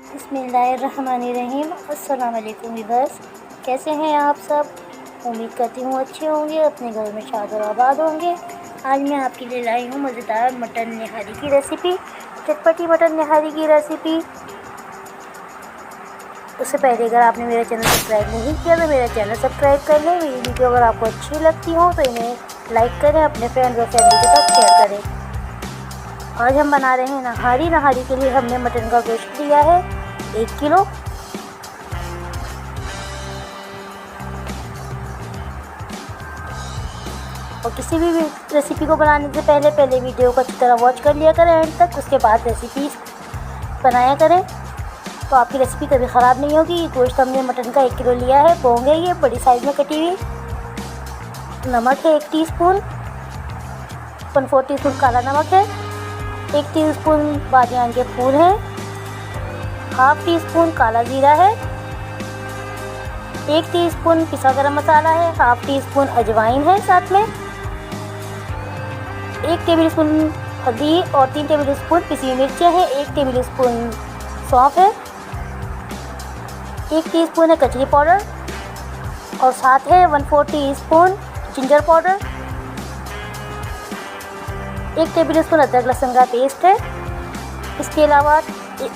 बिस्मिल्लाहिर्रहमानिर्रहीम। अस्सलाम वालेकुम व्यूअर्स, कैसे हैं आप सब? उम्मीद करती हूँ अच्छे होंगे, अपने घर में शाद और आबाद होंगे। आज मैं आपके लिए लाई हूँ मज़ेदार मटन निहारी की रेसिपी, चटपटी मटन निहारी की रेसिपी। उससे पहले अगर आपने मेरा चैनल सब्सक्राइब नहीं किया तो मेरा चैनल सब्सक्राइब कर लें। मेरी वीडियो अगर आपको अच्छी लगती हो तो इन्हें लाइक करें, अपने फ्रेंड्स और फैमिली के साथ शेयर करें। आज हम बना रहे हैं नहारी। नहारी के लिए हमने मटन का गोश्त लिया है 1 किलो। और किसी भी रेसिपी को बनाने से पहले वीडियो को अच्छी तरह वॉच कर लिया करें एंड तक, उसके बाद रेसिपी बनाया करें तो आपकी रेसिपी कभी ख़राब नहीं होगी। गोश्त हमने मटन का 1 किलो लिया है। पोंग है ये बड़ी साइज़ में कटी हुई। नमक है 1 टीस्पून, 1/4 टीस्पून काला नमक है, 1 टीस्पून बादियान के फूल हैं, 1/2 टीस्पून काला जीरा है, 1 टीस्पून पिसा गरम मसाला है, 1/2 टीस्पून अजवाइन है, साथ में 1 टेबलस्पून हल्दी और 3 टेबलस्पून पिसी हुई मिर्चें हैं, 1 टेबलस्पून सौंफ है, 1 टीस्पून है कचरी पाउडर और साथ है 1/4 टीस्पून जिंजर पाउडर, 1 टेबलस्पून अदरक लहसुन का पेस्ट है। इसके अलावा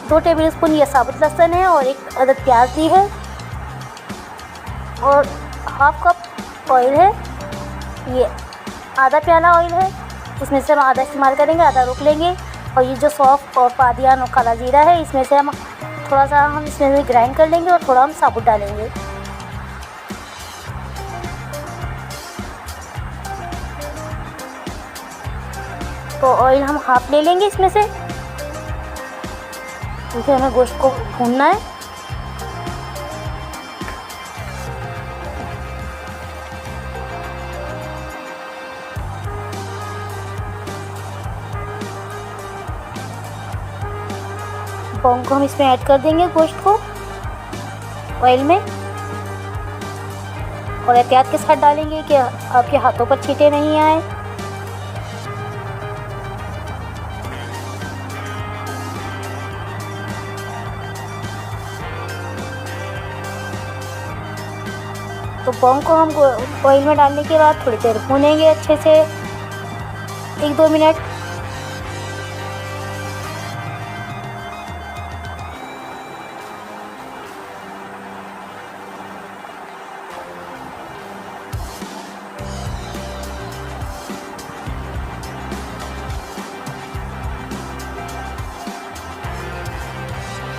2 टेबलस्पून ये साबुत लहसुन है और 1 अदद प्याज ली है और 1/2 कप ऑयल है। ये आधा प्याला ऑयल है, इसमें से हम आधा इस्तेमाल करेंगे, आधा रोक लेंगे। और ये जो सौंफ और बादियान और काला जीरा है, इसमें से हम थोड़ा सा इसमें से ग्राइंड कर लेंगे और थोड़ा हम साबुत डालेंगे। तो ऑयल हम हाफ ले लेंगे इसमें से, क्योंकि हमें गोश्त को भूनना है। पोंग को हम इसमें ऐड कर देंगे गोश्त को ऑयल में, और एहतियात के साथ डालेंगे कि आपके हाथों पर छींटे नहीं आए। तो पोंग को हम ऑयल में डालने के बाद थोड़ी देर भूनेंगे अच्छे से, 1-2 मिनट।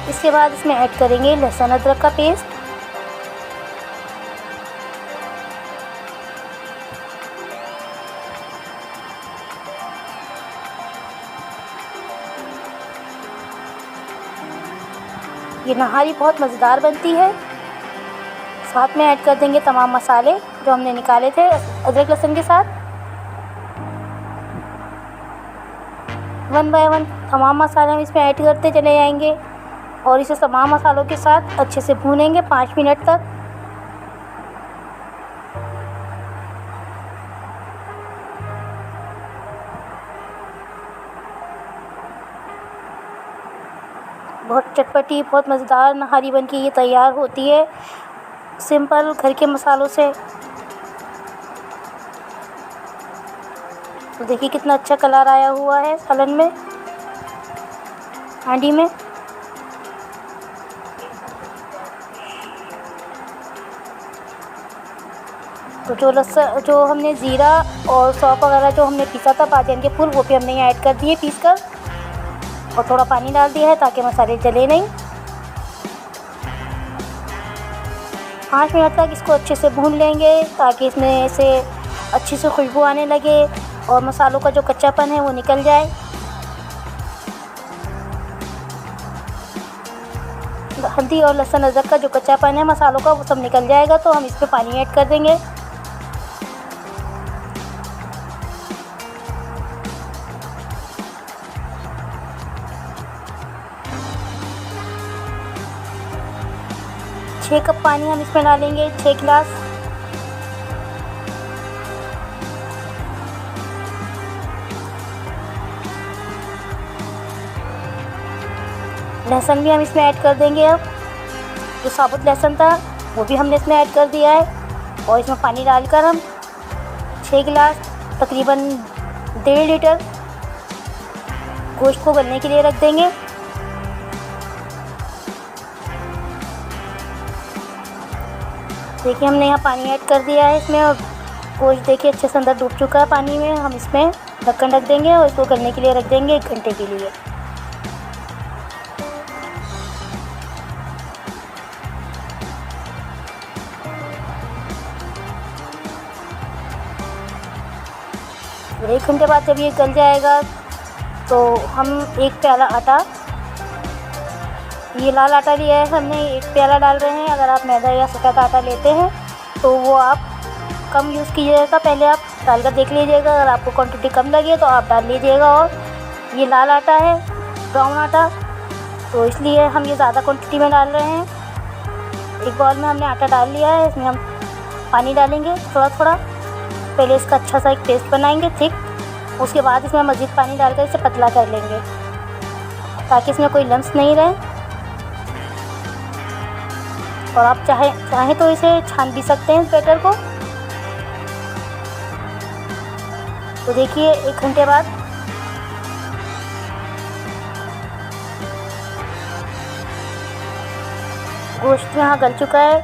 इसके बाद इसमें ऐड करेंगे लहसुन अदरक का पेस्ट, ये नहारी बहुत मज़ेदार बनती है। साथ में ऐड कर देंगे तमाम मसाले जो हमने निकाले थे अदरक लहसुन के साथ। 1 बाय 1 तमाम मसाले हम इसमें ऐड करते चले जाएंगे और इसे तमाम मसालों के साथ अच्छे से भूनेंगे 5 मिनट तक। बहुत चटपटी, बहुत मज़ेदार नहारी बनके ये तैयार होती है, सिंपल घर के मसालों से। तो देखिए कितना अच्छा कलर आया हुआ है सालन में, हांडी में। तो जो हमने ज़ीरा और सौंफ वगैरह जो हमने पीसा था बादियान के फूल, वो भी हमने यहाँ ऐड कर दिए पीस कर, और थोड़ा पानी डाल दिया है ताकि मसाले जले नहीं। 5 मिनट तक इसको अच्छे से भून लेंगे ताकि इसमें से अच्छी से खुशबू आने लगे और मसालों का जो कच्चापन है वो निकल जाए। हल्दी और लहसुन अदरक का जो कच्चापन है मसालों का वो सब निकल जाएगा, तो हम इस पर पानी ऐड कर देंगे। छः कप पानी हम इसमें डालेंगे, 6 गिलास। लहसुन भी हम इसमें ऐड कर देंगे। अब जो साबुत लहसुन था वो भी हमने इसमें ऐड कर दिया है और इसमें पानी डालकर हम 6 गिलास तकरीबन 1.5 लीटर गोश्त को गलने के लिए रख देंगे। देखिए हमने यहाँ पानी ऐड कर दिया है इसमें और गोश्त देखिए अच्छे से अंदर डूब चुका है पानी में। हम इसमें ढक्कन रख देंगे और इसको गलने के लिए रख देंगे 1 घंटे के लिए। और 1 घंटे बाद जब ये गल जाएगा तो हम 1 प्याला आटा, ये लाल आटा लिया है हमने, 1 प्याला डाल रहे हैं। अगर आप मैदा या सफ़ेद आटा लेते हैं तो वो आप कम यूज़ कीजिएगा, पहले आप डालकर देख लीजिएगा। अगर आपको क्वांटिटी कम लगे तो आप डाल लीजिएगा। और ये लाल आटा है, ब्राउन आटा, तो इसलिए हम ये ज़्यादा क्वांटिटी में डाल रहे हैं। एक बाउल में हमने आटा डाल लिया है, इसमें हम पानी डालेंगे थोड़ा थोड़ा। पहले इसका अच्छा सा एक पेस्ट बनाएंगे थिक, उसके बाद इसमें मज़ीद पानी डालकर इसे पतला कर लेंगे ताकि इसमें कोई लम्स नहीं रहे। और आप चाहें तो इसे छान भी सकते हैं इस बैटर को। तो देखिए 1 घंटे बाद गोश्त यहाँ गल चुका है,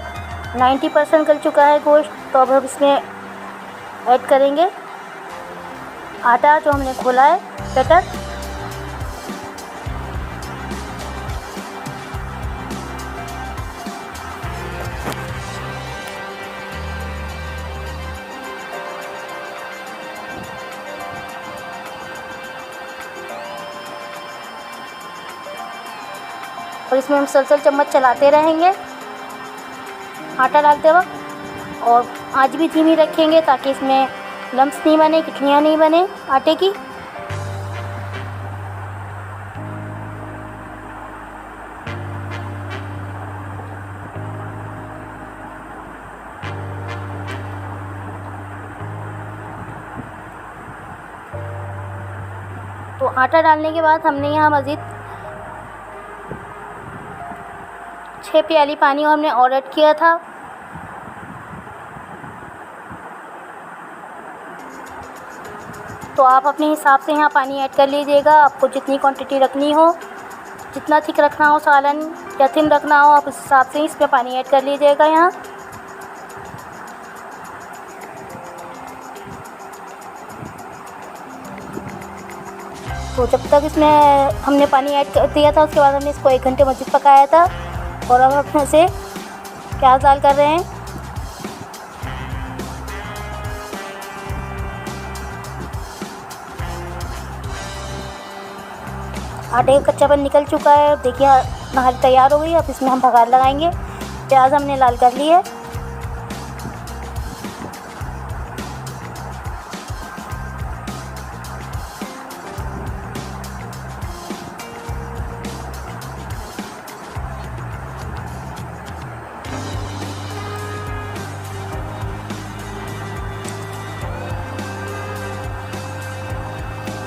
90% गल चुका है गोश्त। तो अब हम इसमें ऐड करेंगे आटा जो हमने खोला है बैटर। और इसमें हम सलसल चम्मच चलाते रहेंगे आटा डालते वक्त, और आंच भी धीमी रखेंगे ताकि इसमें लम्स नहीं बने, गिठलियाँ नहीं बने आटे की। तो आटा डालने के बाद हमने यहाँ मज़ीद 6 प्याली पानी हमने और ऐड किया था। तो आप अपने हिसाब से यहाँ पानी ऐड कर लीजिएगा। आपको जितनी क्वांटिटी रखनी हो, जितना थिक रखना हो सालन या थिन रखना हो, आप उस हिसाब से इसमें पानी ऐड कर लीजिएगा यहाँ। तो जब तक इसमें हमने पानी ऐड कर दिया था उसके बाद हमने इसको 1 घंटे मज़ीद पकाया था। और अब हम इसे प्याज डाल कर रहे हैं। आटे का कच्चापन निकल चुका है, देखिए नहारी तैयार हो गई। अब इसमें हम बघार लगाएंगे। प्याज हमने लाल कर ली है।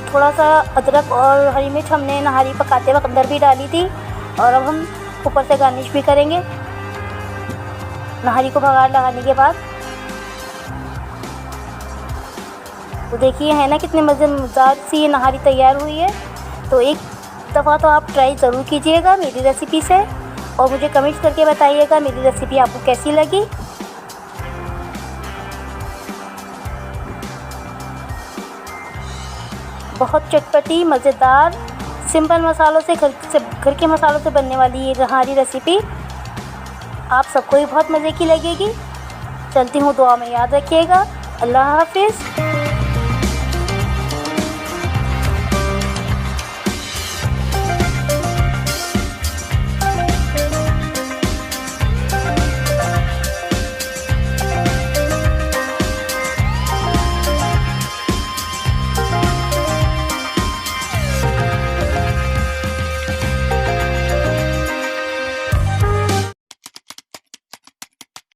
थोड़ा सा अदरक और हरी मिर्च हमने नहारी पकाते वक्त अंदर भी डाली थी। और अब हम ऊपर से गार्निश भी करेंगे नहारी को बघार लगाने के बाद। तो देखिए है ना कितने मज़ेदार सी ये नहारी तैयार हुई है। तो एक दफ़ा तो आप ट्राई ज़रूर कीजिएगा मेरी रेसिपी से, और मुझे कमेंट्स करके बताइएगा मेरी रेसिपी आपको कैसी लगी। बहुत चटपटी, मज़ेदार, सिंपल मसालों से घर के मसालों से बनने वाली ये नहारी रेसिपी आप सबको ही बहुत मज़े की लगेगी। चलती हूँ, दुआ में याद रखिएगा। अल्लाह हाफिज़।